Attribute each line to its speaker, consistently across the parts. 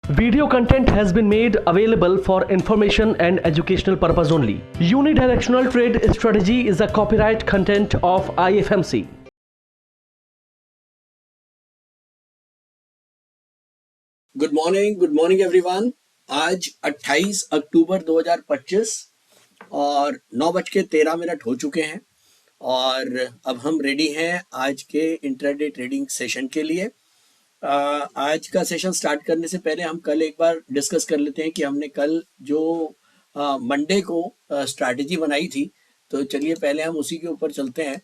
Speaker 1: Video content has been made available for information and educational purpose only. Unidirectional trade strategy is a copyright content of IFMC.
Speaker 2: Good morning everyone. आज 28 अक्टूबर 2025 और 9:13 हो चुके हैं और अब हम रेडी हैं आज के इंट्राडे ट्रेडिंग सेशन के लिए। आज का सेशन स्टार्ट करने से पहले हम कल एक बार डिस्कस कर लेते हैं कि हमने कल जो मंडे को स्ट्रैटेजी बनाई थी, तो चलिए पहले हम उसी के ऊपर चलते हैं।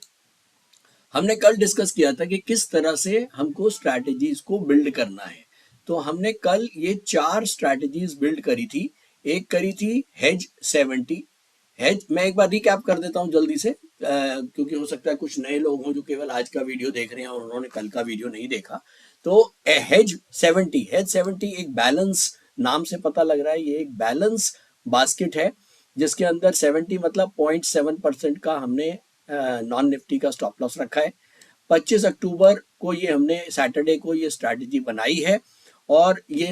Speaker 2: हमने कल डिस्कस किया था कि किस तरह से हमको स्ट्रैटेजीज को बिल्ड करना है। तो हमने कल ये 4 स्ट्रैटेजीज बिल्ड करी थी। एक करी थी हेज 70। हेज मैं एक बार रिकैप कर देता हूँ जल्दी से, क्योंकि हो सकता है कुछ नए लोग हों जो केवल आज का वीडियो देख रहे हैं और उन्होंने कल का वीडियो नहीं देखा। तो हेज 70 एक बैलेंस, नाम से पता लग रहा है ये एक बैलेंस बास्केट है जिसके अंदर 70 मतलब 0.7% का हमने नॉन निफ्टी का स्टॉप लॉस रखा है। 25 अक्टूबर को ये हमने सैटरडे को ये स्ट्रैटेजी बनाई है और ये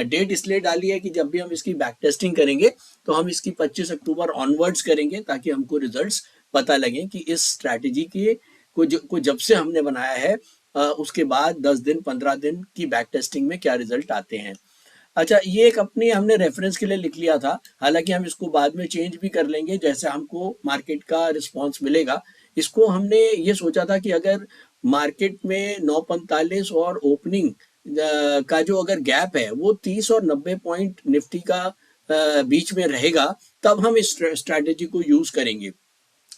Speaker 2: डेट इसलिए डाली है कि जब भी हम इसकी बैक टेस्टिंग करेंगे तो हम इसकी 25 अक्टूबर ऑनवर्ड्स करेंगे ताकि हमको रिजल्ट्स पता लगे कि इस स्ट्रैटेजी के को जब से हमने बनाया है उसके बाद 10 दिन 15 दिन की बैक टेस्टिंग में क्या रिजल्ट आते हैं। अच्छा, ये एक अपनी हमने रेफरेंस के लिए लिख लिया था, हालांकि हम इसको बाद में चेंज भी कर लेंगे जैसे हमको मार्केट का रिस्पांस मिलेगा। इसको हमने ये सोचा था कि अगर मार्केट में 9:45 और ओपनिंग का जो अगर गैप है वो 30 और 90 पॉइंट निफ्टी का बीच में रहेगा तब हम इस स्ट्रैटेजी को यूज करेंगे।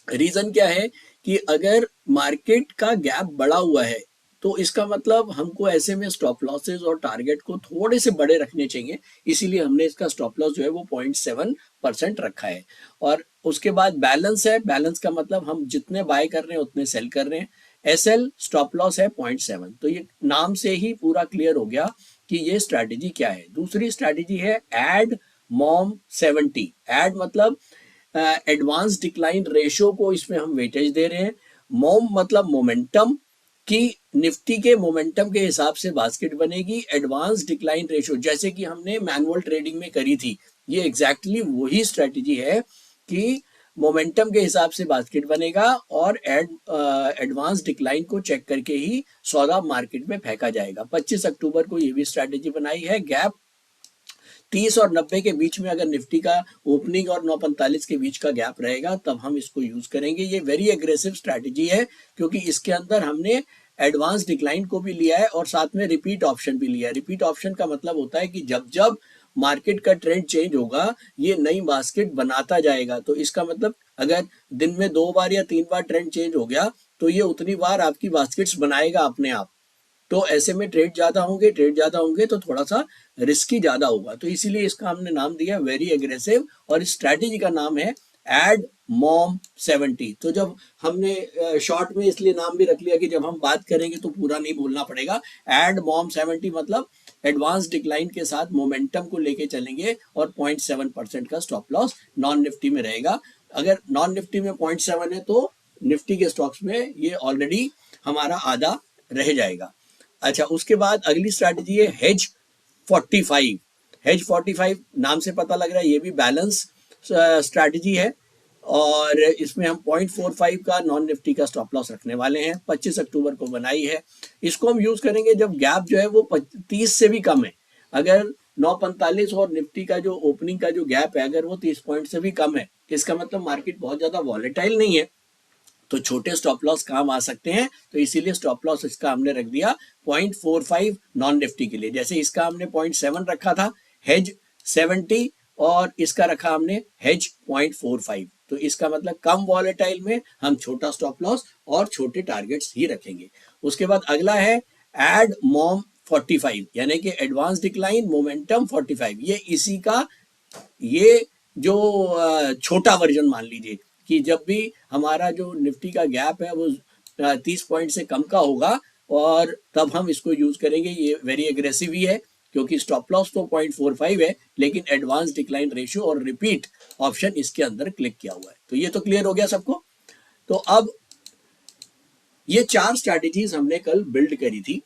Speaker 2: रीजन क्या है कि अगर मार्केट का गैप बढ़ा हुआ है तो इसका मतलब हमको ऐसे में स्टॉप लॉसेस और टारगेट को थोड़े से बड़े रखने चाहिए, इसीलिए हमने इसका स्टॉप लॉस जो है वो 0.7% रखा है। और उसके बाद बैलेंस है, बैलेंस का मतलब हम जितने बाय कर रहे हैं उतने सेल कर रहे हैं। एसएल स्टॉप लॉस है 0.7। तो ये नाम से ही पूरा क्लियर हो गया कि ये स्ट्रैटेजी क्या है। दूसरी स्ट्रैटेजी है एड मॉम 70। एड मतलब एडवांस डिक्लाइन रेशियो को इसमें हम वेटेज दे रहे हैं। मॉम मतलब मोमेंटम कि निफ्टी के मोमेंटम के हिसाब से बास्केट बनेगी। एडवांस डिक्लाइन रेशियो जैसे कि हमने मैनुअल ट्रेडिंग में करी थी, ये एग्जैक्टली वही स्ट्रेटजी है कि मोमेंटम के हिसाब से बास्केट बनेगा और एडवांस डिक्लाइन को चेक करके ही सौदा मार्केट में फेंका जाएगा। 25 अक्टूबर को ये भी स्ट्रेटजी बनाई है। गैप 30 और 90 के बीच में अगर निफ्टी का ओपनिंग और 9:45 के बीच का गैप रहेगा तब हम इसको यूज करेंगे। ये वेरी एग्रेसिव स्ट्रैटेजी है क्योंकि इसके अंदर हमने एडवांस डिक्लाइन को भी लिया है और साथ में रिपीट ऑप्शन भी लिया है। रिपीट ऑप्शन का मतलब होता है कि जब जब मार्केट का ट्रेंड चेंज होगा ये नई बास्केट बनाता जाएगा। तो इसका मतलब अगर दिन में 2 बार या 3 बार ट्रेंड चेंज हो गया तो ये उतनी बार आपकी बास्केट्स बनाएगा अपने आप। तो ऐसे में ट्रेड ज्यादा होंगे तो थोड़ा सा रिस्की ज्यादा होगा, तो इसीलिए इसका हमने नाम दिया वेरी एग्रेसिव और इस स्ट्रैटेजी का नाम है एड मॉम 70। तो जब हमने शॉर्ट में इसलिए नाम भी रख लिया कि जब हम बात करेंगे तो पूरा नहीं बोलना पड़ेगा। एड मॉम 70 मतलब एडवांस डिक्लाइन के साथ मोमेंटम को लेके चलेंगे और 0.7% का स्टॉप लॉस नॉन निफ्टी में रहेगा। अगर नॉन निफ्टी में 0.7 है तो निफ्टी के स्टॉक्स में ये ऑलरेडी हमारा आधा रह जाएगा। अच्छा, उसके बाद अगली स्ट्रैटेजी है हेज 45। हेज 45 नाम से पता लग रहा है ये भी बैलेंस स्ट्रैटेजी है और इसमें हम 0.45 का नॉन निफ्टी का स्टॉप लॉस रखने वाले हैं। 25 अक्टूबर को बनाई है। इसको हम यूज करेंगे जब गैप जो है वो 30 से भी कम है। अगर 9:45 और निफ्टी का जो ओपनिंग का जो गैप है अगर वो 30 पॉइंट से भी कम है, इसका मतलब मार्केट बहुत ज्यादा वॉलेटाइल नहीं है, तो छोटे स्टॉप लॉस काम आ सकते हैं। तो इसीलिए स्टॉप लॉस इसका हमने रख दिया 0.45 नॉन निफ्टी के लिए। जैसे इसका हमने 0.7 रखा था हेज 70 और इसका रखा हमने हेज 0.45। तो इसका मतलब कम वॉलेटाइल में हम छोटा स्टॉप लॉस और छोटे टारगेट्स ही रखेंगे। उसके बाद अगला है एड मॉम 45 यानी कि एडवांस डिक्लाइन मोमेंटम 45। ये इसी का ये जो छोटा वर्जन मान लीजिए कि जब भी हमारा जो निफ्टी का गैप है वो 30 पॉइंट से कम का होगा और तब हम इसको यूज करेंगे। ये वेरी एग्रेसिव ही है क्योंकि स्टॉप लॉस तो 0.45 है लेकिन एडवांस डिक्लाइन रेशियो और रिपीट ऑप्शन इसके अंदर क्लिक किया हुआ है। तो ये तो क्लियर हो गया सबको। तो अब ये 4 स्ट्रैटेजीज हमने कल बिल्ड करी थी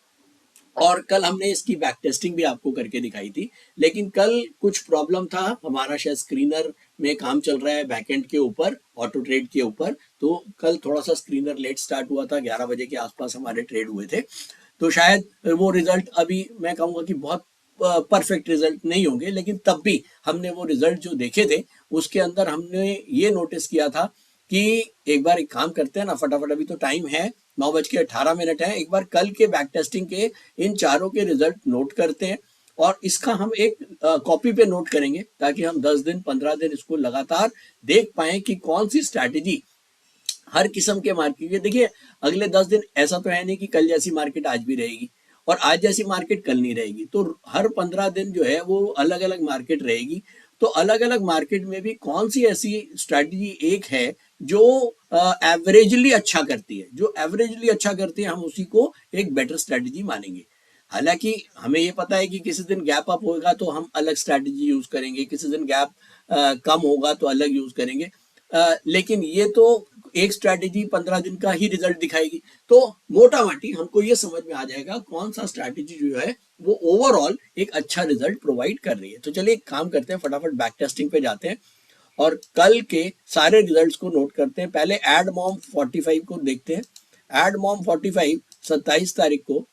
Speaker 2: और कल हमने इसकी बैक टेस्टिंग भी आपको करके दिखाई थी, लेकिन कल कुछ प्रॉब्लम था, हमारा शायद स्क्रीनर में काम चल रहा है बैकएंड के ऊपर, ऑटो ट्रेड के ऊपर, तो कल थोड़ा सा स्क्रीनर लेट स्टार्ट हुआ था, 11 बजे के आसपास हमारे ट्रेड हुए थे, तो शायद वो रिजल्ट अभी मैं कहूँगा कि बहुत परफेक्ट रिजल्ट नहीं होंगे, लेकिन तब भी हमने वो रिजल्ट जो देखे थे उसके अंदर हमने ये नोटिस किया था कि एक बार एक काम करते हैं ना, फटाफट, अभी तो टाइम है 9:18 है, एक बार कल के बैक टेस्टिंग के इन चारों के रिजल्ट नोट करते हैं और इसका हम एक कॉपी पे नोट करेंगे ताकि हम 10 दिन 15 दिन इसको लगातार देख पाए कि कौन सी स्ट्रैटेजी हर किस्म के मार्केट के, देखिए अगले 10 दिन ऐसा तो है नहीं कि कल जैसी मार्केट आज भी रहेगी और आज जैसी मार्केट कल नहीं रहेगी, तो हर 15 दिन जो है वो अलग अलग मार्केट रहेगी, तो अलग अलग मार्केट में भी कौन सी ऐसी स्ट्रैटेजी एक है जो एवरेजली अच्छा करती है, जो एवरेजली अच्छा करती है, हम उसी को एक बेटर स्ट्रैटेजी मानेंगे। हालांकि हमें ये पता है कि किसी दिन गैप अप होगा तो हम अलग स्ट्रैटेजी यूज करेंगे, किसी दिन गैप कम होगा तो अलग यूज करेंगे, लेकिन ये तो एक स्ट्रैटेजी 15 दिन का ही रिजल्ट दिखाएगी, तो मोटा मोटी हमको ये समझ में आ जाएगा कौन सा स्ट्रैटेजी जो है वो ओवरऑल एक अच्छा रिजल्ट प्रोवाइड कर रही है। तो चलिए एक काम करते हैं, फटाफट बैक टेस्टिंग पे जाते हैं और कल के सारे रिजल्ट्स को नोट करते हैं। पहले एडमॉम 45 को देखते हैं। एडमॉम 45 27 तारीख को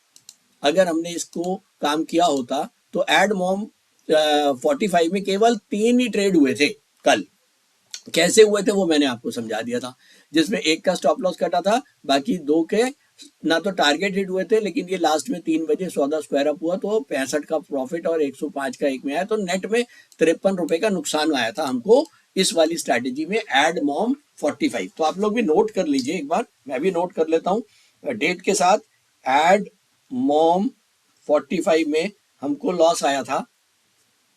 Speaker 2: अगर हमने इसको काम किया होता तो एडमॉम 45 में केवल 3 ही ट्रेड हुए थे कल। कैसे हुए थे वो मैंने आपको समझा दिया था, जिसमें एक का स्टॉप लॉस कटा था, बाकी 2 के ना तो टारगेट हिट हुए थे, लेकिन ये लास्ट में 3 बजे सौदा स्क्वायर अप हुआ तो 65 का प्रॉफिट और 105 का एक में आया, तो नेट में 53 रुपए का नुकसान आया था हमको इस वाली स्ट्रैटेजी में एडमॉम 45। तो आप लोग भी नोट कर लीजिए, एक बार मैं भी नोट कर लेता हूँ डेट के साथ। एडमॉम 45 में हमको लॉस आया था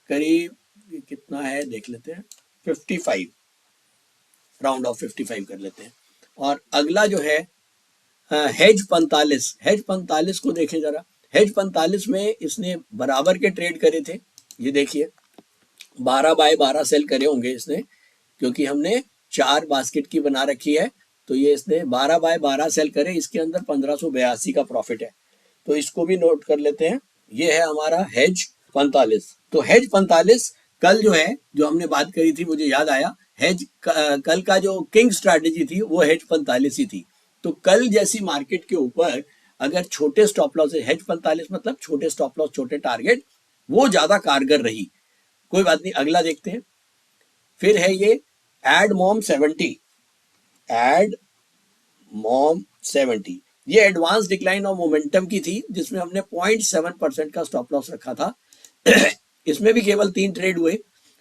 Speaker 2: करीब, कितना है देख लेते हैं, 55, राउंड ऑफ 55 कर लेते हैं। और अगला जो है हेज 45, हेज 45 को देखें जरा। हेज 45 में इसने बराबर के ट्रेड करे थे, ये देखिए 12 बाय 12 सेल करे होंगे इसने, क्योंकि हमने 4 बास्केट की बना रखी है, तो ये इसने 12 बाय 12 सेल करे, इसके अंदर 1582 का प्रॉफिट है, तो इसको भी नोट कर लेते हैं। ये है हमारा हेज 45। तो हेज 45 कल जो है, जो हमने बात करी थी, मुझे याद आया, हेज कल का जो किंग स्ट्रैटेजी थी वो हेज 45 ही थी। तो कल जैसी मार्केट के ऊपर अगर छोटे स्टॉप लॉस है, हेज 45 मतलब छोटे स्टॉप लॉस छोटे टारगेट, वो ज्यादा कारगर रही। कोई बात नहीं, अगला देखते हैं। फिर है ये एडमॉम 70, एडमॉम 70, ये एडवांस डिक्लाइन ऑफ मोमेंटम की थी, जिसमें हमने 0.7% का स्टॉप लॉस रखा था। इसमें भी केवल 3 ट्रेड हुए,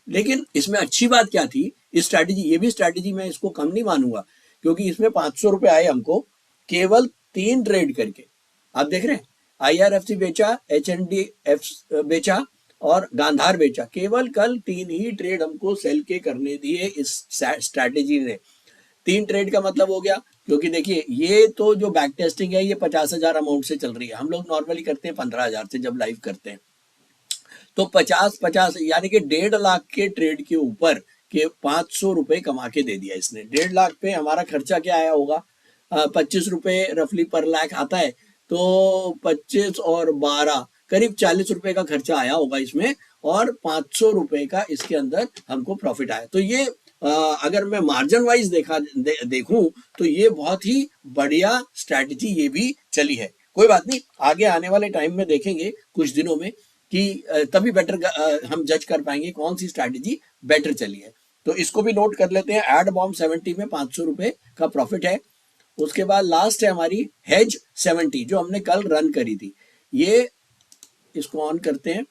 Speaker 2: लेकिन इसमें अच्छी बात क्या थी, इस स्ट्रैटेजी, ये भी स्ट्रैटेजी मैं इसको कम नहीं मानूंगा, क्योंकि इसमें 500 रुपए आए हमको केवल 3 ट्रेड करके। आप देख रहे हैं, IRFC बेचा, HNDF बेचा और गांधार बेचा, केवल कल 3 ही ट्रेड हमको सेल के करने दिए इस स्ट्रैटेजी ने। 3 ट्रेड का मतलब हो गया, क्योंकि देखिए ये तो जो बैक टेस्टिंग है ये 50,000 अमाउंट से चल रही है, हम लोग नॉर्मली करते हैं 15,000 से जब लाइव करते हैं, तो 50 यानी कि 1.5 लाख के ट्रेड के ऊपर के 500 रुपए कमा के दे दिया इसने। 1.5 लाख पे हमारा खर्चा क्या आया होगा, 25 रुपए रफली पर लाख आता है, तो 25 और 12 करीब 40 रुपए का खर्चा आया होगा इसमें, और 500 रुपए का इसके अंदर हमको प्रॉफिट आया। तो ये अगर मैं मार्जिन वाइज देखूं तो ये बहुत ही बढ़िया स्ट्रैटेजी ये भी चली है। कोई बात नहीं, आगे आने वाले टाइम में देखेंगे कुछ दिनों में कि तभी बेटर हम जज कर पाएंगे कौन सी स्ट्रैटेजी बेटर चली है। तो इसको भी नोट कर लेते हैं। एडमॉम 70 में 500 रुपए का प्रॉफिट है। उसके बाद लास्ट है हमारी हेज 70, जो हमने कल रन करी थी। ये इसको ऑन करते हैं,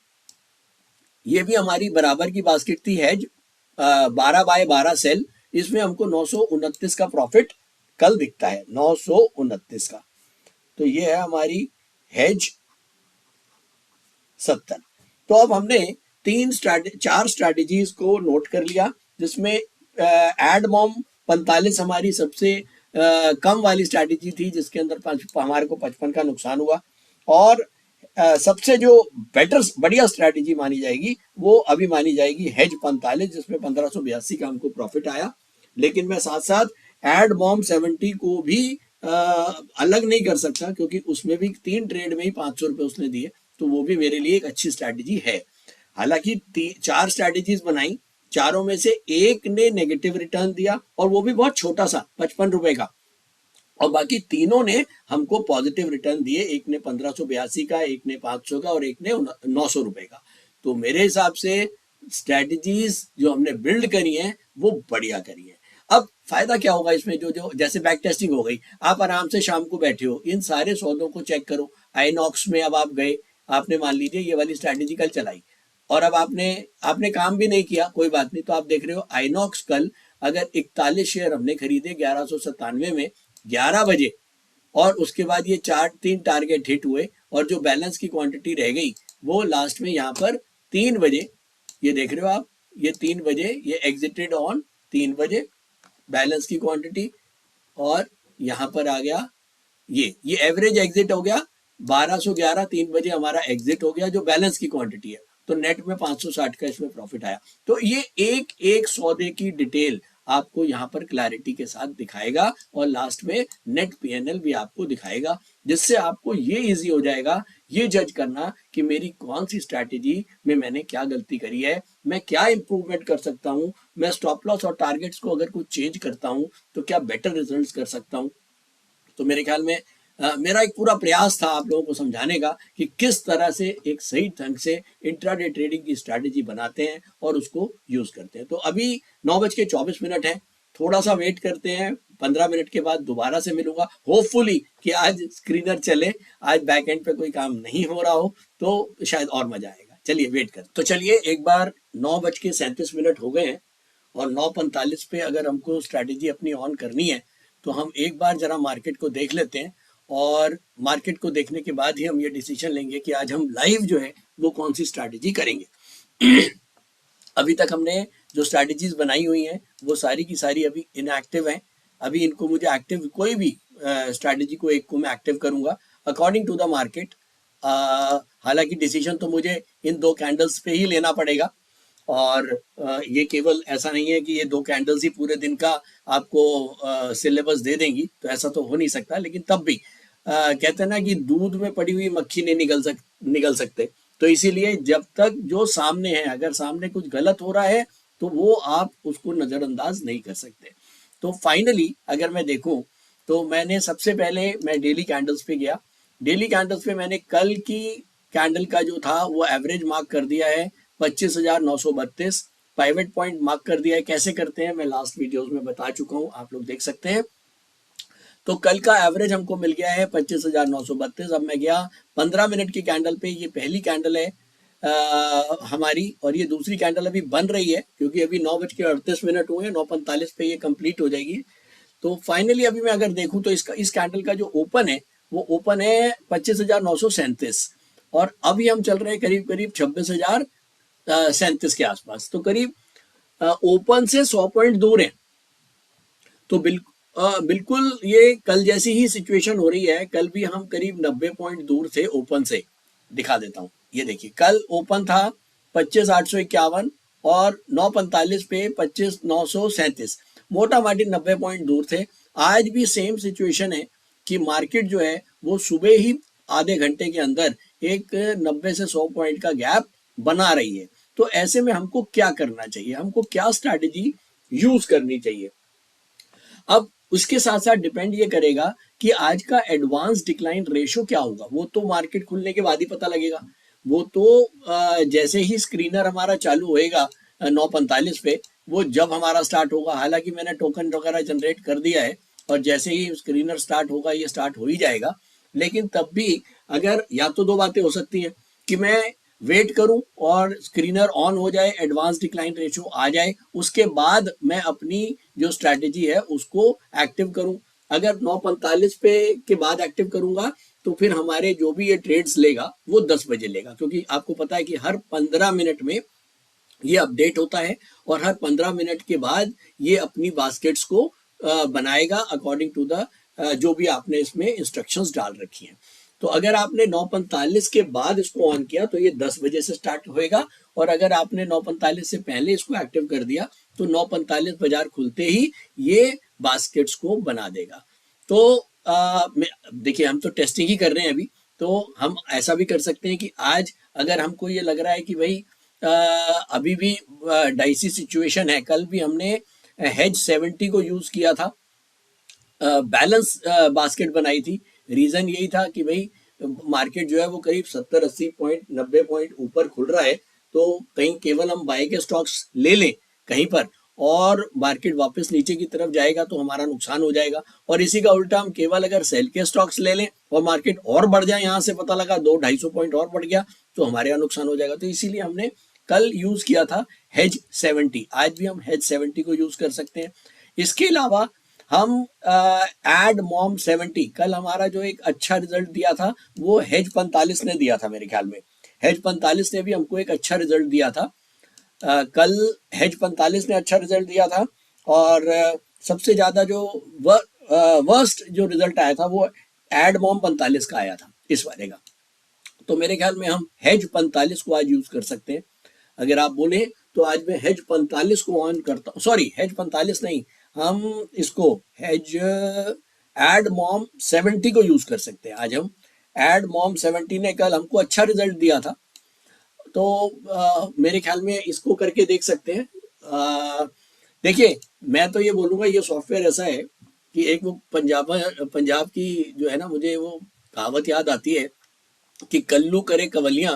Speaker 2: ये भी हमारी बराबर की बास्केट थी हेज 12 बाय 12 सेल, इसमें हमको 929 का प्रॉफिट कल दिखता है, 929 का। तो ये है हमारी हेज 70। तो अब हमने 4 स्ट्रैटेजीज को नोट कर लिया, जिसमें एडमॉम 45 हमारी सबसे कम वाली स्ट्रैटेजी थी, जिसके अंदर हमारे को 55 का नुकसान हुआ, और सबसे जो बेटर बढ़िया स्ट्रैटेजी मानी जाएगी वो अभी मानी जाएगी हेज 45, जिसमें 1582 का हमको प्रॉफिट आया। लेकिन मैं साथ साथ एडमॉम 70 को भी अलग नहीं कर सकता, क्योंकि उसमें भी 3 ट्रेड में ही 500 रुपये उसने दिए, तो वो भी मेरे लिए एक अच्छी स्ट्रैटेजी है। हालांकि 4 स्ट्रैटेजीज बनाई, चारों में से एक ने नेगेटिव रिटर्न दिया और वो भी बहुत छोटा सा 55 रुपए का, और बाकी तीनों ने हमको पॉजिटिव रिटर्न दिए। एक ने 1582 का, एक ने 500 का और एक ने 900 रुपए का। तो मेरे हिसाब से स्ट्रैटेजीज जो हमने बिल्ड करी हैं वो बढ़िया करी है। अब फायदा क्या होगा इसमें, जो जो जैसे बैक टेस्टिंग हो गई, आप आराम से शाम को बैठे हो, इन सारे सौदों को चेक करो। आइनॉक्स में अब आप गए, आपने मान लीजिए ये वाली स्ट्रैटेजी कल चलाई, और अब आपने आपने काम भी नहीं किया, कोई बात नहीं, तो आप देख रहे हो आइनॉक्स कल अगर 41 शेयर हमने खरीदे 1197 में 11 बजे, और उसके बाद ये 3 टारगेट हिट हुए, और जो बैलेंस की क्वांटिटी रह गई वो लास्ट में यहाँ पर 3 बजे, ये देख रहे हो आप, ये 3 बजे ये एग्जिटेड ऑन 3 बजे बैलेंस की क्वांटिटी, और यहाँ पर आ गया ये एवरेज एग्जिट हो गया 1211, 3 बजे हमारा एग्जिट हो गया जो बैलेंस की क्वांटिटी है, तो नेट में 560 का इसमें प्रॉफिट आया। तो ये एक एक सौदे की डिटेल आपको यहाँ पर क्लैरिटी के साथ दिखाएगा, और लास्ट में नेट पीएनएल भी आपको दिखाएगा, जिससे आपको ये इजी हो जाएगा ये जज करना कि मेरी कौन सी स्ट्रैटेजी में मैंने क्या गलती करी है, मैं क्या इंप्रूवमेंट कर सकता हूँ, मैं स्टॉप लॉस और टारगेट्स को अगर कुछ चेंज करता हूँ तो क्या बेटर रिजल्ट्स कर सकता हूँ। तो मेरे ख्याल में मेरा एक पूरा प्रयास था आप लोगों को समझाने का कि किस तरह से एक सही ढंग से इंट्राडे ट्रेडिंग की स्ट्रैटेजी बनाते हैं और उसको यूज करते हैं। तो अभी 9:24 है, थोड़ा सा वेट करते हैं, 15 मिनट के बाद दोबारा से मिलूंगा, होपफुली कि आज स्क्रीनर चले, आज बैक एंड पे कोई काम नहीं हो रहा हो तो शायद और मजा आएगा। चलिए वेट कर, तो चलिए एक बार 9:37 हो गए हैं, और 9:45 पे अगर हमको स्ट्रैटेजी अपनी ऑन करनी है तो हम एक बार जरा मार्केट को देख लेते हैं, और मार्केट को देखने के बाद ही हम ये डिसीजन लेंगे कि आज हम लाइव जो है वो कौन सी स्ट्रैटेजी करेंगे। अभी तक हमने जो स्ट्रैटेजीज बनाई हुई हैं वो सारी की सारी अभी इनएक्टिव हैं। अभी इनको मुझे एक्टिव, कोई भी स्ट्रैटेजी को एक को मैं एक्टिव करूंगा अकॉर्डिंग टू द मार्केट। हालांकि डिसीजन तो मुझे इन 2 कैंडल्स पे ही लेना पड़ेगा, और ये केवल ऐसा नहीं है कि ये 2 कैंडल्स ही पूरे दिन का आपको सिलेबस दे देंगी, तो ऐसा तो हो नहीं सकता। लेकिन तब भी कहते हैं ना कि दूध में पड़ी हुई मक्खी नहीं निकल सकते, तो इसीलिए जब तक जो सामने है, अगर सामने कुछ गलत हो रहा है तो वो आप उसको नज़रअंदाज नहीं कर सकते। तो फाइनली अगर मैं देखूं तो मैंने सबसे पहले मैं डेली कैंडल्स पे गया। डेली कैंडल्स पे मैंने कल की कैंडल का जो था वो एवरेज मार्क कर दिया है 25,932, पाइवेट पॉइंट मार्क कर दिया है। कैसे करते हैं मैं लास्ट वीडियोस में बता चुका हूं, आप लोग देख सकते हैं। तो कल का एवरेज हमको मिल गया है 25,932। अब मैं गया 15 मिनट की कैंडल पे, ये पहली कैंडल है हमारी, और ये दूसरी कैंडल अभी बन रही है क्योंकि अभी 9:38 हुए हैं, 9:45 पे ये कंप्लीट हो जाएगी। तो फाइनली अभी मैं अगर देखूं तो इस कैंडल का जो ओपन है वो ओपन है 25,937, और अभी हम चल रहे हैं करीब करीब 26,037 के आसपास, तो करीब ओपन से 100 पॉइंट दूर है। तो बिल्कुल ये कल जैसी ही सिचुएशन हो रही है। कल भी हम करीब 90 पॉइंट दूर थे ओपन से, दिखा देता हूँ। ये देखिए कल ओपन था 25,851 और 9:45 पे 25,937, मोटा माटी 90 पॉइंट दूर थे। आज भी सेम सिचुएशन है कि मार्केट जो है वो सुबह ही आधे घंटे के अंदर एक 90 से 100 पॉइंट का गैप बना रही है। तो ऐसे में हमको क्या करना चाहिए, हमको क्या स्ट्रैटेजी यूज करनी चाहिए। अब उसके साथ साथ डिपेंड ये करेगा कि आज का एडवांस डिक्लाइन रेशो क्या होगा, वो तो मार्केट खुलने के बाद ही पता लगेगा। वो तो जैसे ही स्क्रीनर हमारा चालू होएगा 9:45 पे, वो जब हमारा स्टार्ट होगा, हालांकि मैंने टोकन वगैरह जनरेट कर दिया है और जैसे ही स्क्रीनर स्टार्ट होगा ये स्टार्ट हो ही जाएगा। लेकिन तब भी अगर या तो 2 बातें हो सकती हैं कि मैं वेट करूं और स्क्रीनर ऑन हो जाए, एडवांस डिक्लाइन रेशियो आ जाए, उसके बाद मैं अपनी जो स्ट्रैटेजी है उसको एक्टिव करूं। अगर 9:45 पे के बाद एक्टिव करूंगा तो फिर हमारे जो भी ये ट्रेड्स लेगा वो 10 बजे लेगा, क्योंकि आपको पता है कि हर 15 मिनट में ये अपडेट होता है और हर 15 मिनट के बाद ये अपनी बास्केट्स को बनाएगा अकॉर्डिंग टू द जो भी आपने इसमें इंस्ट्रक्शंस डाल रखी हैं। तो अगर आपने 9:45 के बाद इसको ऑन किया तो ये 10 बजे से स्टार्ट होएगा, और अगर आपने 9:45 से पहले इसको एक्टिव कर दिया तो 9:45 बाजार खुलते ही ये बास्केट्स को बना देगा। तो देखिए हम तो टेस्टिंग ही कर रहे हैं अभी, तो हम ऐसा भी कर सकते हैं कि आज अगर हमको ये लग रहा है कि भाई अभी भी डाइसी सिचुएशन है, कल भी हमने हेज 70 को यूज किया था, बैलेंस बास्केट बनाई थी। रीजन यही था कि भाई मार्केट जो है वो करीब 70-80 पॉइंट 90 पॉइंट ऊपर खुल रहा है, तो कहीं केवल हम बाय के स्टॉक्स ले लें कहीं पर और मार्केट वापस नीचे की तरफ जाएगा तो हमारा नुकसान हो जाएगा, और इसी का उल्टा हम केवल अगर सेल के स्टॉक्स ले लें और मार्केट और बढ़ जाए, यहाँ से पता लगा 200-250 पॉइंट और बढ़ गया तो हमारे यहाँ नुकसान हो जाएगा। तो इसीलिए हमने कल यूज किया था हेज 70, आज भी हम हेज 70 को यूज कर सकते हैं। इसके अलावा हम एड मॉम 70, कल हमारा जो एक अच्छा रिजल्ट दिया था वो हेज 45 ने दिया था मेरे ख्याल में। हेज 45 ने भी हमको एक अच्छा रिजल्ट दिया था। कल हेज 45 ने अच्छा रिजल्ट दिया था, और सबसे ज्यादा जो वर्स्ट जो रिजल्ट आया था वो एड मॉम 45 का आया था इस वाले का। तो मेरे ख्याल में हम हेज 45 को आज यूज कर सकते हैं। अगर आप बोले तो आज मैं हेज 45 को ऑन करता हूँ, सॉरी हेज 45 नहीं, हम इसको हेज एड मॉम 70 को यूज कर सकते हैं। आज हम एड मॉम 70 ने कल हमको अच्छा रिजल्ट दिया था, तो मेरे ख्याल में इसको करके देख सकते हैं। देखिए मैं तो ये बोलूँगा, ये सॉफ्टवेयर ऐसा है कि एक वो पंजाब की जो है ना, मुझे वो कहावत याद आती है कि कल्लू करे कवलियां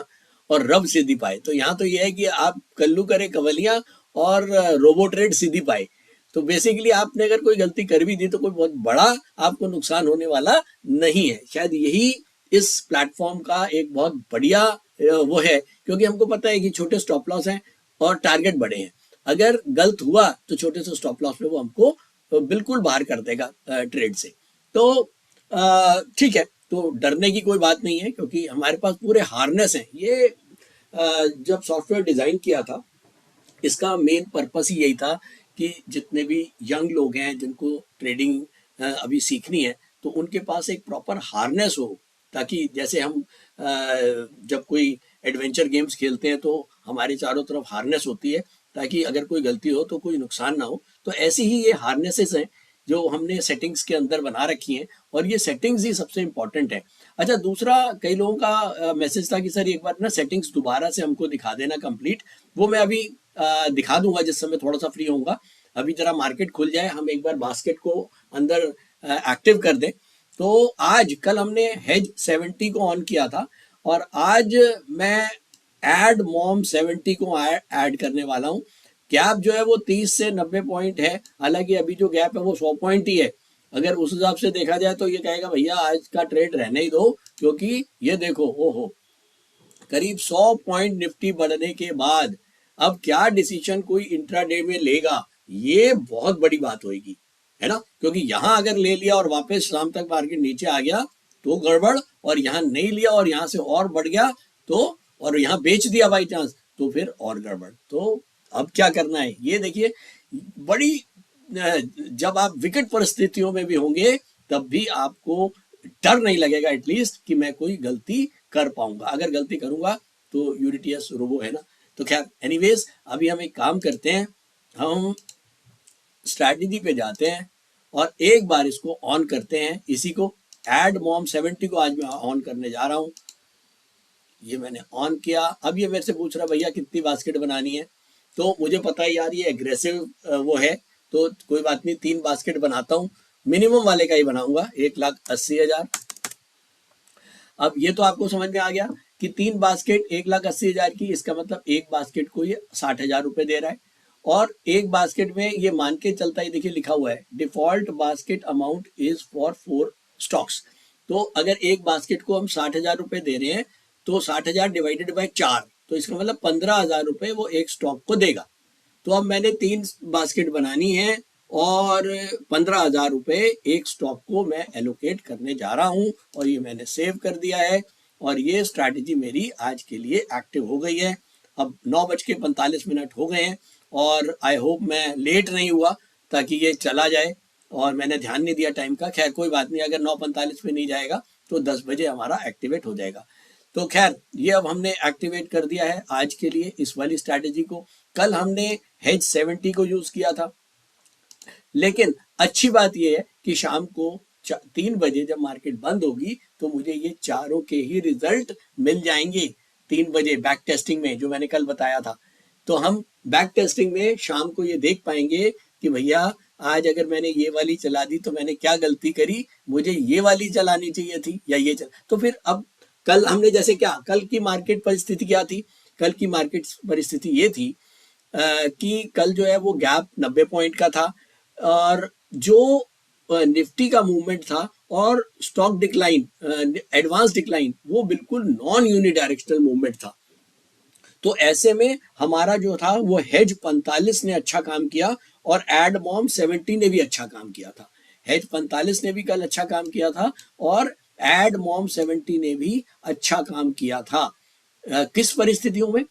Speaker 2: और रब सीधी पाए। तो यहाँ तो ये है कि आप कल्लू करे कवलियां और रोबो ट्रेड सीधी पाए। तो बेसिकली आपने अगर कोई गलती कर भी दी तो कोई बहुत बड़ा आपको नुकसान होने वाला नहीं है। शायद यही इस प्लेटफॉर्म का एक बहुत बढ़िया वो है, क्योंकि हमको पता है कि छोटे स्टॉप लॉस हैं और टारगेट बड़े हैं। अगर गलत हुआ तो छोटे से स्टॉप लॉस में वो हमको बिल्कुल बाहर कर देगा ट्रेड से। तो ठीक है, तो डरने की कोई बात नहीं है, क्योंकि हमारे पास पूरे हार्नेस हैं। ये जब सॉफ्टवेयर डिजाइन किया था, इसका मेन पर्पस ही यही था कि जितने भी यंग लोग हैं जिनको ट्रेडिंग अभी सीखनी है, तो उनके पास एक प्रॉपर हार्नेस हो, ताकि जैसे हम जब कोई एडवेंचर गेम्स खेलते हैं तो हमारे चारों तरफ हार्नेस होती है, ताकि अगर कोई गलती हो तो कोई नुकसान ना हो। तो ऐसी ही ये हार्नेसेस हैं जो हमने सेटिंग्स के अंदर बना रखी हैं, और ये सेटिंग्स ही सबसे इंपॉर्टेंट है। अच्छा, दूसरा कई लोगों का मैसेज था कि सर एक बार ना सेटिंग्स दोबारा से हमको दिखा देना कंप्लीट। वो मैं अभी दिखा दूंगा जिस समय थोड़ा सा फ्री होऊंगा। अभी जरा मार्केट खुल जाए, हम एक बार बास्केट को अंदर एक्टिव कर दें। तो आज कल हमने हेज 70 को ऑन किया था, और आज मैं एड मॉम 70 को ऐड करने वाला हूँ। गैप जो है वो 30 से 90 पॉइंट है, हालांकि अभी जो गैप है वो 100 पॉइंट ही है। अगर उस हिसाब से देखा जाए तो ये कहेगा भैया आज का ट्रेड रहने ही दो, क्योंकि ये देखो ओहो, करीब 100 पॉइंट निफ्टी बढ़ने के बाद अब क्या डिसीजन कोई इंट्राडे में लेगा, ये बहुत बड़ी बात होगी, है ना। क्योंकि यहां अगर ले लिया और वापस शाम तक मार्केट नीचे आ गया तो गड़बड़, और यहां नहीं लिया और यहां से और बढ़ गया तो, और यहां बेच दिया बाई चांस, तो फिर और गड़बड़। तो अब क्या करना है ये देखिए, बड़ी जब आप विकट परिस्थितियों में भी होंगे तब भी आपको डर नहीं लगेगा एटलीस्ट कि मैं कोई गलती कर पाऊंगा। अगर गलती करूंगा तो यूडीटीएस रोबो है ना। तो खैर एनीवेज, अभी हम एक काम करते हैं, हम स्ट्रैटेजी पे जाते हैं और एक बार इसको ऑन करते हैं। इसी को एड मॉम 70 को आज मैं ऑन करने जा रहा हूं। ये मैंने ऑन किया। अब ये मेरे से पूछ रहा भैया कितनी बास्केट बनानी है, तो मुझे पता है यार ये एग्रेसिव वो है, तो कोई बात नहीं, 3 बास्केट बनाता हूँ। मिनिमम वाले का ही बनाऊंगा, 1,80,000। अब ये तो आपको समझ में आ गया कि 3 बास्केट 1,80,000 की, इसका मतलब एक बास्केट को ये 60,000 रुपए दे रहा है। और एक बास्केट में ये मान के चलता है, देखिए लिखा हुआ है default basket amount is for 4 stocks. तो अगर एक बास्केट को हम 60,000 रुपए दे रहे हैं तो 60,000 डिवाइडेड बाय 4, तो इसका मतलब 15,000 रुपए वो एक स्टॉक को देगा। तो अब मैंने 3 बास्केट बनानी है और 15,000 रुपए एक स्टॉक को मैं एलोकेट करने जा रहा हूं, और ये मैंने सेव कर दिया है, और ये स्ट्रैटेजी मेरी आज के लिए एक्टिव हो गई है। अब 9:45 हो गए हैं, और आई होप मैं लेट नहीं हुआ ताकि ये चला जाए, और मैंने ध्यान नहीं दिया टाइम का। खैर कोई बात नहीं, अगर 9:45 पे नहीं जाएगा तो 10 बजे हमारा एक्टिवेट हो जाएगा। तो खैर ये अब हमने एक्टिवेट कर दिया है आज के लिए इस वाली स्ट्रैटेजी को। कल हमने हेज 70 को यूज किया था, लेकिन अच्छी बात यह है कि शाम को 3 बजे जब मार्केट बंद होगी तो मुझे ये चारों के ही रिजल्ट मिल जाएंगे 3 बजे बैक टेस्टिंग में, जो मैंने कल बताया था। तो हम बैक टेस्टिंग में शाम को ये देख पाएंगे कि भैया आज अगर मैंने ये वाली चला दी तो मैंने क्या गलती करी, मुझे ये वाली चलानी चाहिए थी या ये तो फिर अब कल हमने जैसे क्या, कल की मार्केट परिस्थिति क्या थी? कल की मार्केट परिस्थिति ये थी कि कल जो है वो गैप 90 पॉइंट का था, और जो निफ्टी का मूवमेंट था और स्टॉक डिक्लाइन, एडवांस डिक्लाइन, वो बिल्कुल नॉन यूनिडायरेक्शनल मूवमेंट था। तो ऐसे में हमारा जो था वो हेज 45 ने अच्छा काम किया और एडमॉम 70 ने भी अच्छा काम किया था। हेज 45 ने भी कल अच्छा काम किया था और एडमॉम 70 ने भी अच्छा काम किया था। किस परिस्थितियों में?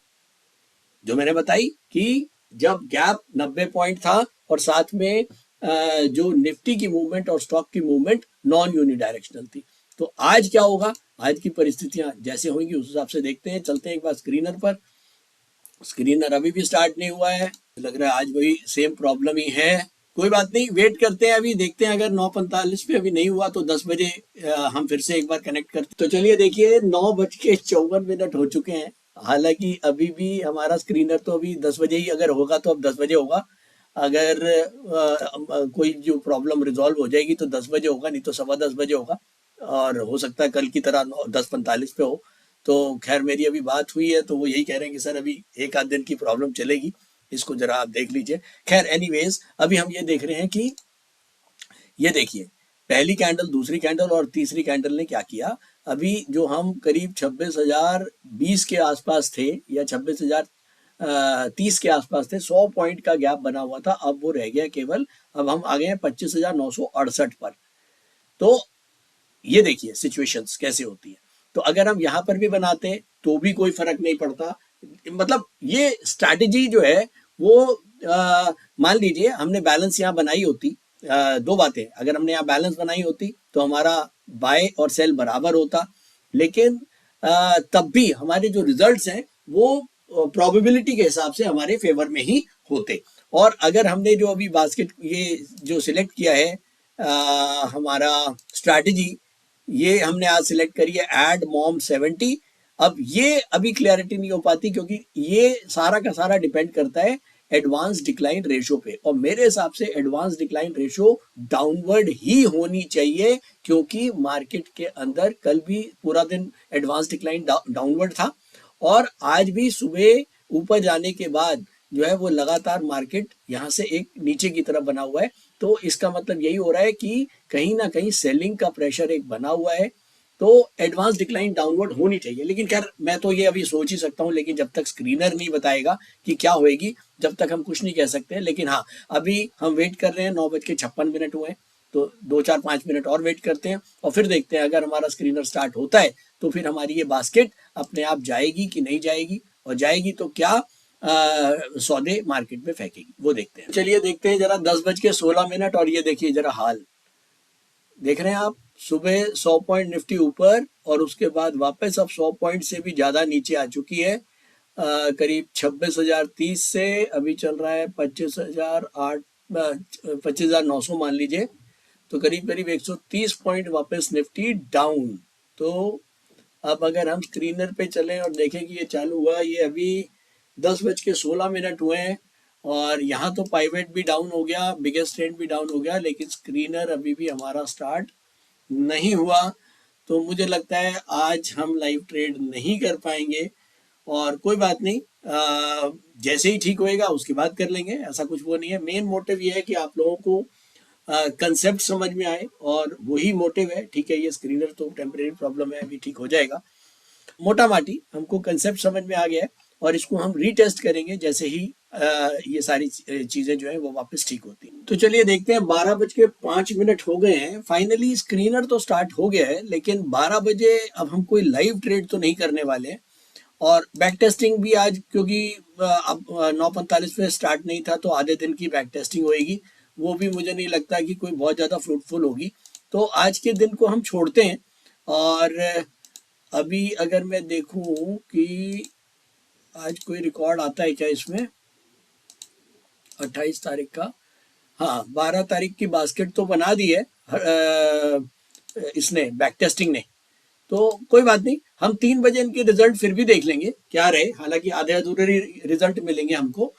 Speaker 2: जो मैंने बताई कि जब गैप 90 पॉइंट था और साथ में जो निफ्टी की मूवमेंट और स्टॉक की मूवमेंट नॉन यूनिडायरेक्शनल थी। तो आज क्या होगा? आज की परिस्थितियां जैसे होंगी उस हिसाब से देखते हैं। चलते हैं एक बार स्क्रीनर पर। स्क्रीनर अभी भी स्टार्ट नहीं हुआ है, लग रहा है आज वही सेम प्रॉब्लम ही है। कोई बात नहीं, वेट करते हैं, अभी देखते हैं। अगर 9:45 पे अभी नहीं हुआ तो 10 बजे हम फिर से एक बार कनेक्ट करते। तो चलिए देखिए 9:54 हो चुके हैं। हालांकि अभी भी हमारा स्क्रीनर तो अभी 10 बजे ही अगर होगा तो अब 10 बजे होगा। अगर कोई जो प्रॉब्लम रिजॉल्व हो जाएगी तो 10 बजे होगा, नहीं तो 10:15 बजे होगा। और हो सकता है कल की तरह 10:45 पे हो। तो खैर मेरी अभी बात हुई है तो वो यही कह रहे हैं कि सर अभी एक आध दिन की प्रॉब्लम चलेगी, इसको जरा आप देख लीजिए। खैर एनीवेज, अभी हम ये देख रहे हैं कि ये देखिए पहली कैंडल, दूसरी कैंडल और तीसरी कैंडल ने क्या किया। अभी जो हम करीब 26,020 के आसपास थे या 26,030 के आसपास थे, 100 पॉइंट का गैप बना हुआ था, अब वो रह गया केवल, अब हम आ गए हैं 25,968 पर। तो ये देखिए सिचुएशंस कैसे होती है। तो अगर हम यहाँ पर भी बनाते तो भी कोई फर्क नहीं पड़ता। मतलब ये स्ट्रैटेजी जो है वो मान लीजिए हमने बैलेंस यहाँ बनाई होती, दो बातें, अगर हमने यहाँ बैलेंस बनाई होती तो हमारा बाय और सेल बराबर होता, लेकिन तब भी हमारे जो रिजल्ट्स हैं वो प्रोबेबिलिटी के हिसाब से हमारे फेवर में ही होते। और अगर हमने जो अभी बास्केट ये जो सिलेक्ट किया है हमारा स्ट्रैटेजी, ये हमने आज सिलेक्ट करी है एड मॉम 70। अब ये अभी क्लैरिटी नहीं हो पाती क्योंकि ये सारा का सारा डिपेंड करता है एडवांस डिक्लाइन रेशो पे, और मेरे हिसाब से एडवांस डिक्लाइन रेशो डाउनवर्ड ही होनी चाहिए, क्योंकि मार्केट के अंदर कल भी पूरा दिन एडवांस डिक्लाइन डाउनवर्ड था और आज भी सुबह ऊपर जाने के बाद जो है वो लगातार मार्केट यहाँ से एक नीचे की तरफ बना हुआ है। तो इसका मतलब यही हो रहा है कि कहीं ना कहीं सेलिंग का प्रेशर एक बना हुआ है, तो एडवांस डिक्लाइन डाउनवर्ड होनी चाहिए। लेकिन खैर मैं तो ये अभी सोच ही सकता हूँ, लेकिन जब तक स्क्रीनर नहीं बताएगा कि क्या होएगी जब तक हम कुछ नहीं कह सकते। लेकिन हाँ, अभी हम वेट कर रहे हैं, 9:56 हुए, तो 2-4-5 मिनट और वेट करते हैं और फिर देखते हैं अगर हमारा स्क्रीनर स्टार्ट होता है तो फिर हमारी ये बास्केट अपने आप जाएगी कि नहीं जाएगी, और जाएगी तो क्या सौदे मार्केट में फेंकेगी, वो देखते हैं। चलिए देखते हैं जरा 10:16 और ये देखिए जरा हाल देख रहे हैं आप। सुबह 100 पॉइंट निफ्टी ऊपर और उसके बाद वापस अब 100 पॉइंट से भी ज्यादा नीचे आ चुकी है। करीब 26,030 से अभी चल रहा है 25,900 मान लीजिए, तो करीब करीब 130 पॉइंट वापस निफ्टी डाउन। तो अब अगर हम स्क्रीनर पे चलें और देखें कि ये चालू हुआ, ये अभी 10:16 हुए हैं और यहाँ तो पाइवेट भी डाउन हो गया, बिगेस्ट ट्रेंड भी डाउन हो गया, लेकिन स्क्रीनर अभी भी हमारा स्टार्ट नहीं हुआ। तो मुझे लगता है आज हम लाइव ट्रेड नहीं कर पाएंगे, और कोई बात नहीं, जैसे ही ठीक होएगा उसके बाद कर लेंगे, ऐसा कुछ वो नहीं है। मेन मोटिव ये है कि आप लोगों को कंसेप्ट समझ में आए, और वही मोटिव है। ठीक है, ये स्क्रीनर तो टेम्परेरी प्रॉब्लम है, अभी ठीक हो जाएगा। मोटा माटी हमको कंसेप्ट समझ में आ गया है और इसको हम रीटेस्ट करेंगे जैसे ही ये सारी चीजें जो है वो वापस ठीक होती हैं। तो चलिए देखते हैं, 12:05 हो गए हैं। फाइनली स्क्रीनर तो स्टार्ट हो गया है, लेकिन 12 बजे अब हम कोई लाइव ट्रेड तो नहीं करने वाले हैं। और बैक टेस्टिंग भी आज, क्योंकि अब 9:45 पे स्टार्ट नहीं था तो आधे दिन की बैक टेस्टिंग होएगी, वो भी मुझे नहीं लगता कि कोई बहुत ज़्यादा फ्रूटफुल होगी। तो आज के दिन को हम छोड़ते हैं। और अभी अगर मैं देखूं कि आज कोई रिकॉर्ड आता है क्या इसमें, 28 तारीख का, हाँ 12 तारीख की बास्केट तो बना दी है इसने बैक टेस्टिंग ने, तो कोई बात नहीं, हम 3 बजे इनके रिजल्ट फिर भी देख लेंगे क्या रहे, हालांकि आधे अधूरे रिजल्ट मिलेंगे हमको।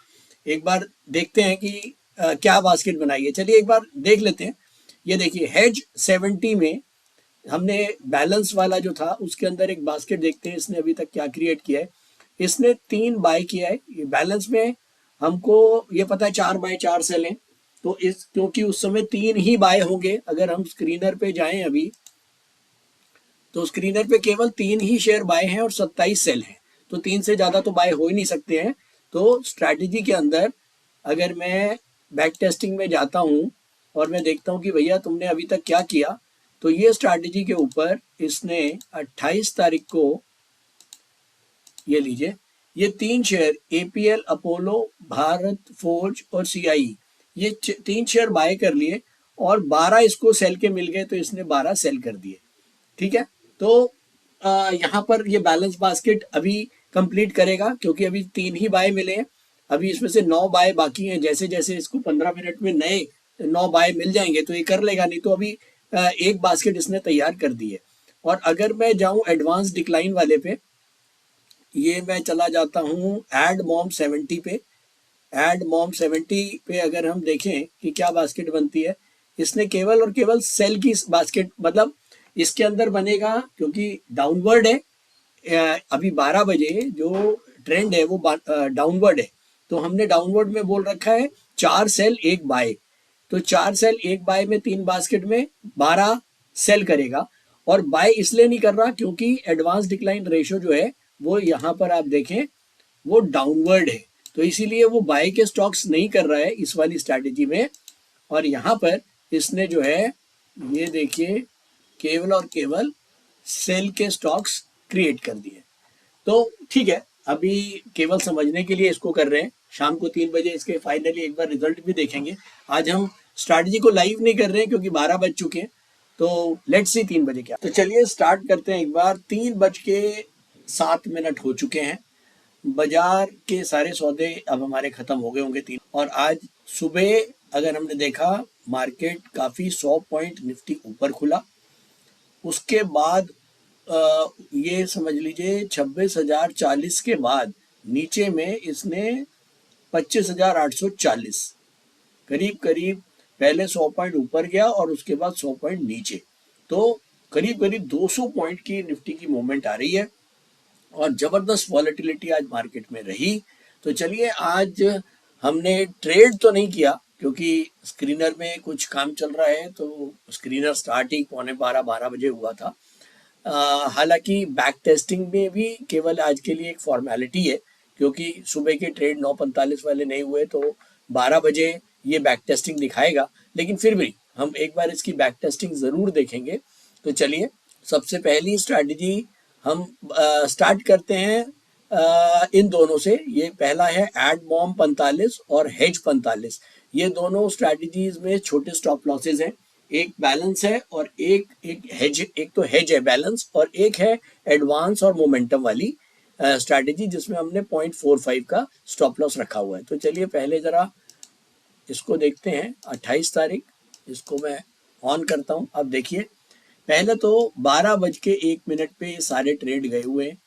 Speaker 2: एक बार देखते हैं कि क्या बास्केट बनाई है, चलिए एक बार देख लेते हैं। ये देखिए हेज 70 में हमने बैलेंस वाला जो था उसके अंदर एक बास्केट देखते हैं इसने अभी तक क्या क्रिएट किया है। इसने 3 बाय किया है, ये बैलेंस में हमको ये पता है 4x4 सेल हैं, तो इस क्योंकि उस समय 3 ही बाय होंगे, अगर हम स्क्रीनर पे जाएं अभी तो स्क्रीनर पे केवल 3 ही शेयर बाय हैं और 27 सेल हैं, तो 3 से ज्यादा तो बाय हो ही नहीं सकते हैं। तो स्ट्रैटेजी के अंदर अगर मैं बैक टेस्टिंग में जाता हूं और मैं देखता हूं कि भैया तुमने अभी तक क्या किया, तो ये स्ट्रैटेजी के ऊपर इसने 28 तारीख को, ये लीजिए, ये 3 share APL, Apollo, Bharat forge और सीआई, ये 3 शेयर बाय कर लिए और 12 इसको सेल के मिल गए, तो इसने 12 सेल कर दिए। ठीक है, तो यहाँ पर ये बैलेंस बास्केट अभी कंप्लीट करेगा क्योंकि अभी 3 ही बाय मिले हैं, अभी इसमें से 9 बाय बाकी हैं। जैसे जैसे इसको 15 मिनट में नए 9 बाय मिल जाएंगे तो ये कर लेगा, नहीं तो अभी एक बास्केट इसने तैयार कर दी है। और अगर मैं जाऊं एडवांस डिक्लाइन वाले पे, ये मैं चला जाता हूं एड मॉम 70 पे। एड मॉम 70 पे अगर हम देखें कि क्या बास्केट बनती है, इसने केवल और केवल सेल की बास्केट, मतलब इसके अंदर बनेगा क्योंकि डाउनवर्ड है, अभी 12 बजे जो ट्रेंड है वो डाउनवर्ड है, तो हमने डाउनवर्ड में बोल रखा है 4 सेल 1 बाय, तो 4 सेल 1 बाय में 3 बास्केट में 12 सेल करेगा। और बाय इसलिए नहीं कर रहा क्योंकि एडवांस डिक्लाइन रेशो जो है वो यहाँ पर आप देखें वो डाउनवर्ड है, तो इसीलिए वो बाय के स्टॉक्स नहीं कर रहा है इस वाली स्ट्रैटेजी में। और यहाँ पर इसने जो है ये देखिए केवल और केवल सेल के स्टॉक्स क्रिएट कर दिए। तो ठीक है, अभी केवल समझने के लिए इसको कर रहे हैं, शाम को 3 बजे इसके फाइनली एक बार रिजल्ट भी देखेंगे। आज हम स्ट्रैटेजी को लाइव नहीं कर रहे हैं क्योंकि 12 बज चुके हैं, तो लेट्स सी 3 बजे क्या। तो चलिए स्टार्ट करते हैं एक बार। 3:07 हो चुके हैं, बाजार के सारे सौदे अब हमारे खत्म हो गए होंगे 3, और आज सुबह अगर हमने देखा मार्केट काफी 100 पॉइंट निफ्टी ऊपर खुला, उसके बाद ये समझ लीजिए 26,040 के बाद नीचे में इसने 25,840 करीब करीब पहले 100 पॉइंट ऊपर गया और उसके बाद 100 पॉइंट नीचे, तो करीब करीब 200 पॉइंट की निफ्टी की मूवमेंट आ रही है और जबरदस्त वॉलेटिलिटी आज मार्केट में रही। तो चलिए आज हमने ट्रेड तो नहीं किया क्योंकि स्क्रीनर में कुछ काम चल रहा है, तो स्क्रीनर स्टार्ट ही 11:45-12 बजे हुआ था। हालांकि बैक टेस्टिंग में भी केवल आज के लिए एक फॉर्मेलिटी है क्योंकि सुबह के ट्रेड 9:45 वाले नहीं हुए, तो 12 बजे ये बैक टेस्टिंग दिखाएगा, लेकिन फिर भी हम एक बार इसकी बैक टेस्टिंग ज़रूर देखेंगे। तो चलिए सबसे पहली स्ट्रैटेजी हम स्टार्ट करते हैं इन दोनों से। ये पहला है एड मॉम 45 और हेज 45, ये दोनों स्ट्रैटेजीज में छोटे स्टॉप लॉसेज हैं, एक बैलेंस है और एक हेज, एक तो हेज है बैलेंस और एक है एडवांस और मोमेंटम वाली स्ट्रैटेजी जिसमें हमने 0.45 का स्टॉप लॉस रखा हुआ है। तो चलिए पहले ज़रा इसको देखते हैं 28 तारीख, इसको मैं ऑन करता हूँ। अब देखिए पहले तो 12:01 पे ये सारे ट्रेड गए हुए हैं,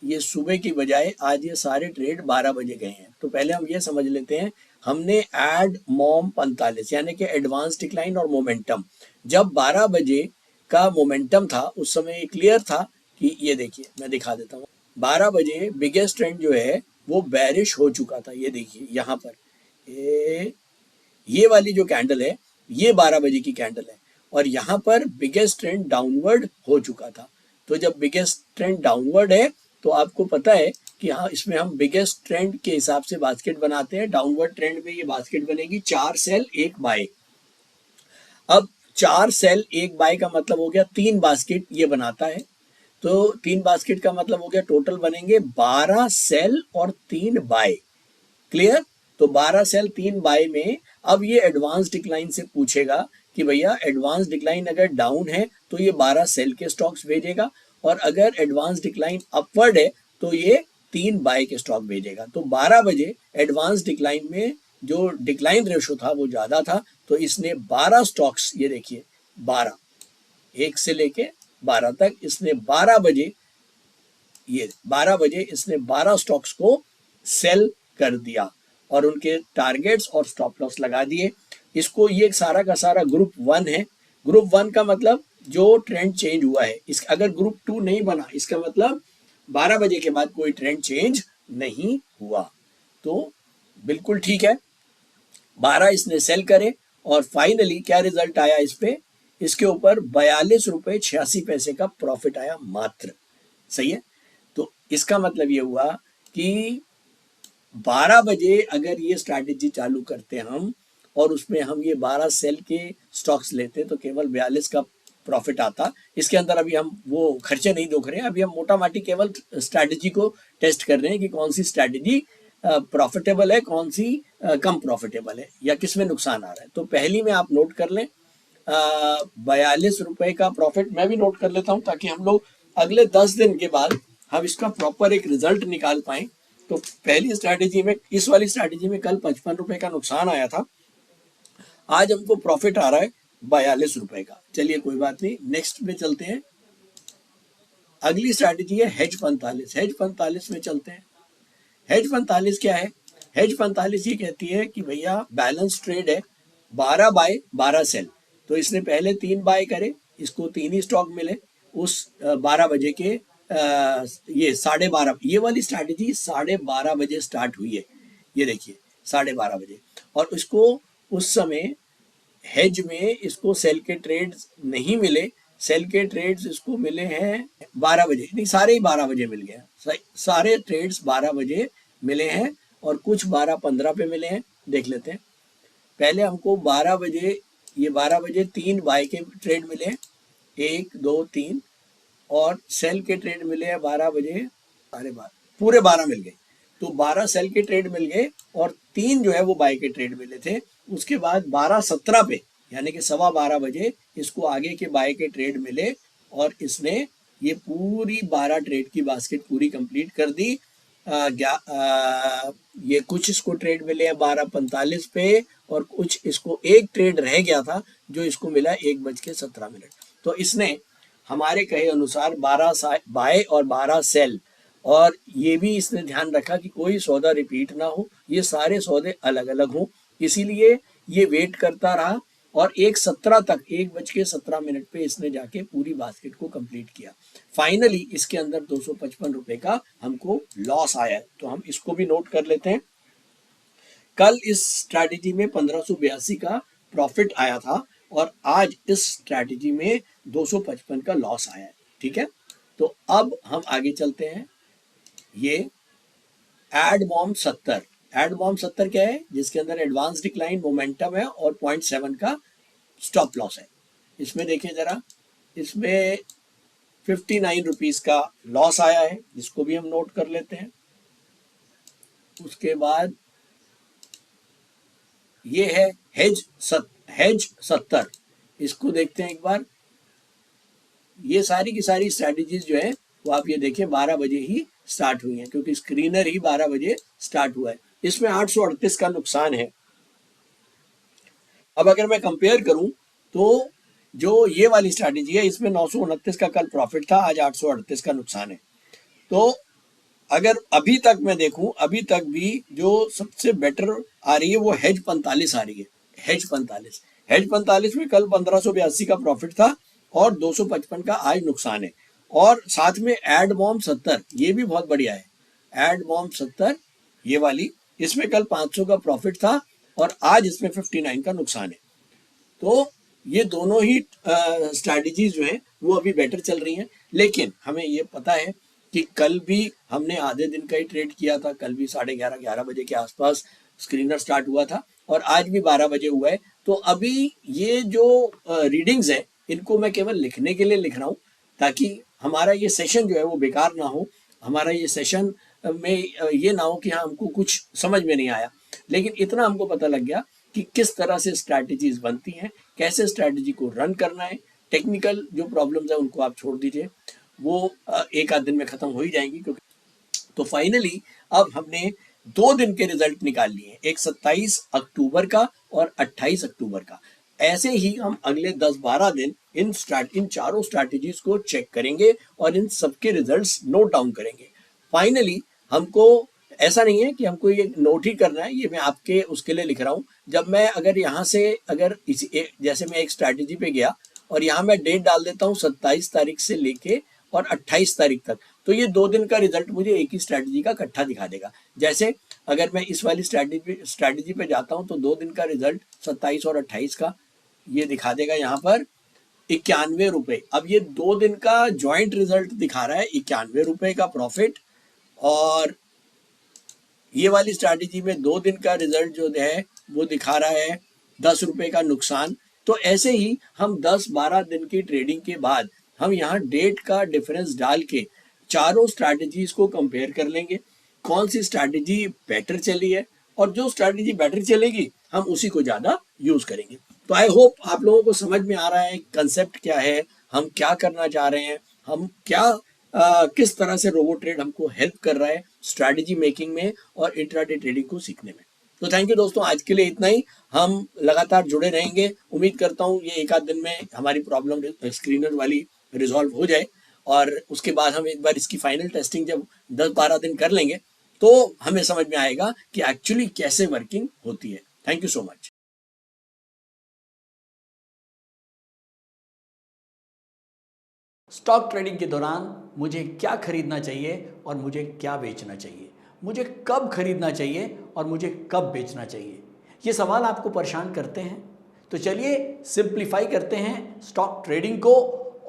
Speaker 2: ये सुबह की बजाय आज ये सारे ट्रेड 12 बजे गए हैं। तो पहले हम ये समझ लेते हैं, हमने एड मॉम 45 यानी कि एडवांस डिक्लाइन और मोमेंटम, जब 12 बजे का मोमेंटम था उस समय ये क्लियर था कि ये देखिए मैं दिखा देता हूँ, 12 बजे बिगेस्ट ट्रेंड जो है वो बेरिश हो चुका था। ये देखिए यहाँ पर ये वाली जो कैंडल है ये 12 बजे की कैंडल है और यहाँ पर बिगेस्ट ट्रेंड डाउनवर्ड हो चुका था। तो जब बिगेस्ट ट्रेंड डाउनवर्ड है तो आपको पता है कि हाँ इसमें हम बिगेस्ट ट्रेंड के हिसाब से बास्केट बनाते हैं। डाउनवर्ड ट्रेंड में ये बास्केट बनेगी 4 सेल 1 बाय। अब 4 सेल 1 बाय का मतलब हो गया 3 बास्केट ये बनाता है, तो 3 बास्केट का मतलब हो गया टोटल बनेंगे 12 सेल और 3 बाय। क्लियर? तो 12 सेल 3 बाय में अब ये एडवांस डिक्लाइन से पूछेगा कि भैया एडवांस डिक्लाइन अगर डाउन है तो ये 12 सेल के स्टॉक्स भेजेगा और अगर एडवांस डिक्लाइन अपवर्ड है तो ये 3 बाय के स्टॉक भेजेगा। तो 12 बजे एडवांस डिक्लाइन में जो डिक्लाइन रेशो था वो ज़्यादा था, तो इसने 12 स्टॉक्स, ये देखिए 12, 1 से लेके 12 तक इसने 12 बजे, ये 12 बजे इसने 12 स्टॉक्स को सेल कर दिया और उनके टारगेट्स और स्टॉप लॉस लगा दिए। इसको, ये सारा का सारा ग्रुप 1 है। ग्रुप 1 का मतलब जो ट्रेंड चेंज हुआ है। इस अगर ग्रुप 2 नहीं बना, इसका मतलब 12 बजे के बाद कोई ट्रेंड चेंज नहीं हुआ। तो बिल्कुल ठीक है, 12 इसने सेल करे और फाइनली क्या रिजल्ट आया इस पे, इसके ऊपर 42 रुपये 86 पैसे का प्रॉफिट आया मात्र। सही है। तो इसका मतलब ये हुआ कि 12 बजे अगर ये स्ट्रैटेजी चालू करते हम और उसमें हम ये 12 सेल के स्टॉक्स लेते तो केवल 42 का प्रॉफिट आता। इसके अंदर अभी हम वो खर्चे नहीं देख रहे हैं, अभी हम मोटा माटी केवल स्ट्रैटेजी को टेस्ट कर रहे हैं कि कौन सी स्ट्रैटेजी प्रॉफिटेबल है, कौन सी कम प्रॉफिटेबल है, या किस में नुकसान आ रहा है। तो पहली में आप नोट कर लें 42 रुपए का प्रॉफिट। मैं भी नोट कर लेता हूं ताकि हम लोग अगले 10 दिन के बाद हम इसका प्रॉपर एक रिजल्ट निकाल पाए। तो पहली स्ट्रैटेजी में, इस वाली स्ट्रैटेजी में कल 55 रुपए का नुकसान आया था, आज हमको प्रॉफिट आ रहा है 42 रुपए का। चलिए कोई बात नहीं, नेक्स्ट में चलते हैं। अगली स्ट्रैटेजी है हेज 45। हेज 45 में चलते हैं। हेज 45 क्या है? हेज 45 ये कहती है कि भैया बैलेंस ट्रेड है, 12 बाय 12 सेल। तो इसने पहले 3 बाय करे, इसको 3 ही स्टॉक मिले उस 12 बजे के, ये 12:30, ये वाली स्ट्रैटेजी 12:30 बजे स्टार्ट हुई है। ये देखिए 12:30 बजे, और इसको उस समय हेज में इसको सेल के ट्रेड्स नहीं मिले। सेल के ट्रेड्स इसको मिले हैं 12 बजे, नहीं सारे ही 12 बजे मिल गए। सारे ट्रेड्स 12 बजे मिले हैं और कुछ 12:15 पे मिले हैं। देख लेते हैं। पहले हमको 12 बजे, ये 12 बजे 3 बाय के ट्रेड मिले हैं, 1 2 3, और सेल के ट्रेड मिले हैं 12 बजे, सारे 12, पूरे 12 मिल गए। तो 12 सेल के ट्रेड मिल गए और 3 जो है वो बाय के ट्रेड मिले थे। उसके बाद 12:17 पे, यानी कि 12:15 बजे इसको आगे के बाय के ट्रेड मिले और इसने ये पूरी 12 ट्रेड की बास्केट पूरी कंप्लीट कर दी। ये कुछ इसको ट्रेड मिले हैं 12:45 पे और कुछ इसको एक ट्रेड रह गया था जो इसको मिला 1:17। तो इसने हमारे कहे अनुसार 12 बाय और 12 सेल, और ये भी इसने ध्यान रखा कि कोई सौदा रिपीट ना हो, ये सारे सौदे अलग अलग हों, इसीलिए ये वेट करता रहा और 1:17 तक, 1:17 पे इसने जाके पूरी बास्केट को कंप्लीट किया। फाइनली इसके अंदर 255 रुपए का हमको लॉस आया है, तो हम इसको भी नोट कर लेते हैं। कल इस स्ट्रैटेजी में 1582 का प्रॉफिट आया था और आज इस स्ट्रैटेजी में 255 का लॉस आया है। ठीक है, तो अब हम आगे चलते हैं। ये एडमॉम 70, एडमॉम 70 क्या है? जिसके अंदर एडवांस डिक्लाइन मोमेंटम है और 0.7 का स्टॉप लॉस है। इसमें देखिए जरा, इसमें 59 रुपीज का लॉस आया है, जिसको भी हम नोट कर लेते हैं। उसके बाद ये है हेज 70, इसको देखते हैं एक बार। ये सारी की सारी स्ट्रैटेजीज जो है वो आप ये देखिए 12 बजे ही स्टार्ट हुई हैं, क्योंकि स्क्रीनर ही 12 बजे स्टार्ट हुआ है। इसमें 838 का नुकसान है। अब अगर मैं कंपेयर करूं तो जो ये वाली स्ट्रैटेजी है इसमें 929 का कल प्रॉफिट था, आज 838 का नुकसान है। तो अगर अभी तक मैं देखूं, अभी तक भी जो सबसे बेटर आ रही है वो हेज 45 आ रही है। हेज 45 में कल 1582 का प्रॉफिट था और 255 का आज नुकसान है। और साथ में एडमॉम 70, ये भी बहुत बढ़िया है। एडमॉम 70 ये वाली, इसमें कल 500 का प्रॉफिट था और आज इसमें 59 का नुकसान है। तो ये दोनों ही स्ट्रैटेजीज जो हैं वो अभी बेटर चल रही हैं। लेकिन हमें ये पता है कि कल भी हमने आधे दिन का ही ट्रेड किया था, कल भी 11:30 बजे के आसपास स्क्रीनर स्टार्ट हुआ था और आज भी 12 बजे हुआ है। तो अभी ये जो रीडिंग्स है इनको मैं केवल लिखने के लिए लिख रहा हूँ, ताकि हमारा ये सेशन जो है वो बेकार ना हो। हमारा ये सेशन में ये ना हो कि हाँ हमको कुछ समझ में नहीं आया, लेकिन इतना हमको पता लग गया कि किस तरह से स्ट्रैटेजीज बनती हैं, कैसे स्ट्रैटेजी को रन करना है। टेक्निकल जो प्रॉब्लम्स है उनको आप छोड़ दीजिए, वो एक आध दिन में खत्म हो ही जाएंगी। क्योंकि तो फाइनली अब हमने दो दिन के रिजल्ट निकाल लिए, एक 27 अक्टूबर का और 28 अक्टूबर का। ऐसे ही हम अगले 10-12 दिन इन चारों स्ट्रैटेजीज को चेक करेंगे और इन सबके रिजल्ट्स नोट डाउन करेंगे। फाइनली हमको ऐसा नहीं है कि हमको ये नोट ही करना है, ये मैं आपके उसके लिए लिख रहा हूँ। जब मैं अगर यहाँ से अगर जैसे मैं एक स्ट्रैटेजी पे गया और यहाँ मैं डेट डाल देता हूँ 27 तारीख से लेके और 28 तारीख तक, तो ये 2 दिन का रिजल्ट मुझे एक ही स्ट्रैटेजी का इकट्ठा दिखा देगा। जैसे अगर मैं इस वाली स्ट्रैटेजी पे जाता हूँ तो 2 दिन का रिजल्ट 27 और 28 का ये दिखा देगा यहाँ पर 91 रुपए। अब ये 2 दिन का ज्वाइंट रिजल्ट दिखा रहा है 91 रुपए का प्रॉफिट, और ये वाली स्ट्रैटेजी में 2 दिन का रिजल्ट जो है वो दिखा रहा है 10 रुपए का नुकसान। तो ऐसे ही हम 10-12 दिन की ट्रेडिंग के बाद हम यहाँ डेट का डिफरेंस डाल के चारों स्ट्रैटेजीज को कंपेयर कर लेंगे, कौन सी स्ट्रैटेजी बेटर चली है, और जो स्ट्रैटेजी बेटर चलेगी हम उसी को ज़्यादा यूज़ करेंगे। तो आई होप आप लोगों को समझ में आ रहा है कंसेप्ट क्या है, हम क्या करना चाह रहे हैं, हम क्या किस तरह से रोबो ट्रेड हमको हेल्प कर रहा है स्ट्रैटेजी मेकिंग में और इंट्राडे ट्रेडिंग को सीखने में। तो थैंक यू दोस्तों, आज के लिए इतना ही। हम लगातार जुड़े रहेंगे। उम्मीद करता हूँ ये एक आध दिन में हमारी प्रॉब्लम स्क्रीनर वाली रिजॉल्व हो जाए, और उसके बाद हम एक बार इसकी फाइनल टेस्टिंग जब 10-12 दिन कर लेंगे तो हमें समझ में आएगा कि एक्चुअली कैसे वर्किंग होती है। Thank you so much.
Speaker 3: Stock trading के दौरान मुझे क्या खरीदना चाहिए और मुझे क्या बेचना चाहिए, मुझे कब खरीदना चाहिए और मुझे कब बेचना चाहिए, ये सवाल आपको परेशान करते हैं। तो चलिए सिंप्लीफाई करते हैं स्टॉक ट्रेडिंग को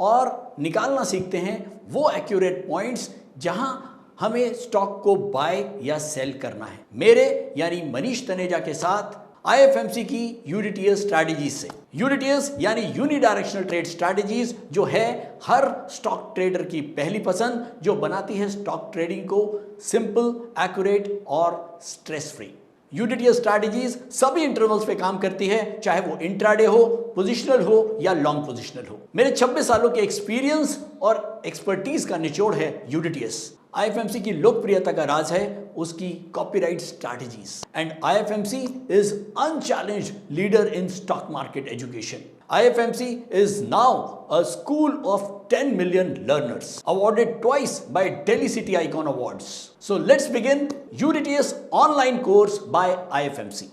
Speaker 3: और निकालना सीखते हैं वो एक्यूरेट पॉइंट्स जहां हमें स्टॉक को बाय या सेल करना है। मेरे यानी मनीष तनेजा के साथ IFMC की यूडीटीएस स्ट्रैटेजीज से। यूडीटीएस यानी यूनिडायरेक्शनल ट्रेड स्ट्रैटेजीज, जो है हर स्टॉक ट्रेडर की पहली पसंद, जो बनाती है स्टॉक ट्रेडिंग को सिंपल, एक्यूरेट और स्ट्रेस फ्री। यूडीटीएस स्ट्रैटेजीज सभी इंटरवल्स पे काम करती है, चाहे वो इंट्राडे हो, पोजिशनल हो या लॉन्ग पोजिशनल हो। मेरे 26 सालों के एक्सपीरियंस और एक्सपर्टीज का निचोड़ है यूडीटीएस। IFMC की लोकप्रियता का राज है उसकी copyright strategies, and IFMC is unchallenged leader in stock market education. IFMC is now a school of 10 million learners, awarded twice by Delhi City Icon Awards. So let's begin UDTS online course by IFMC.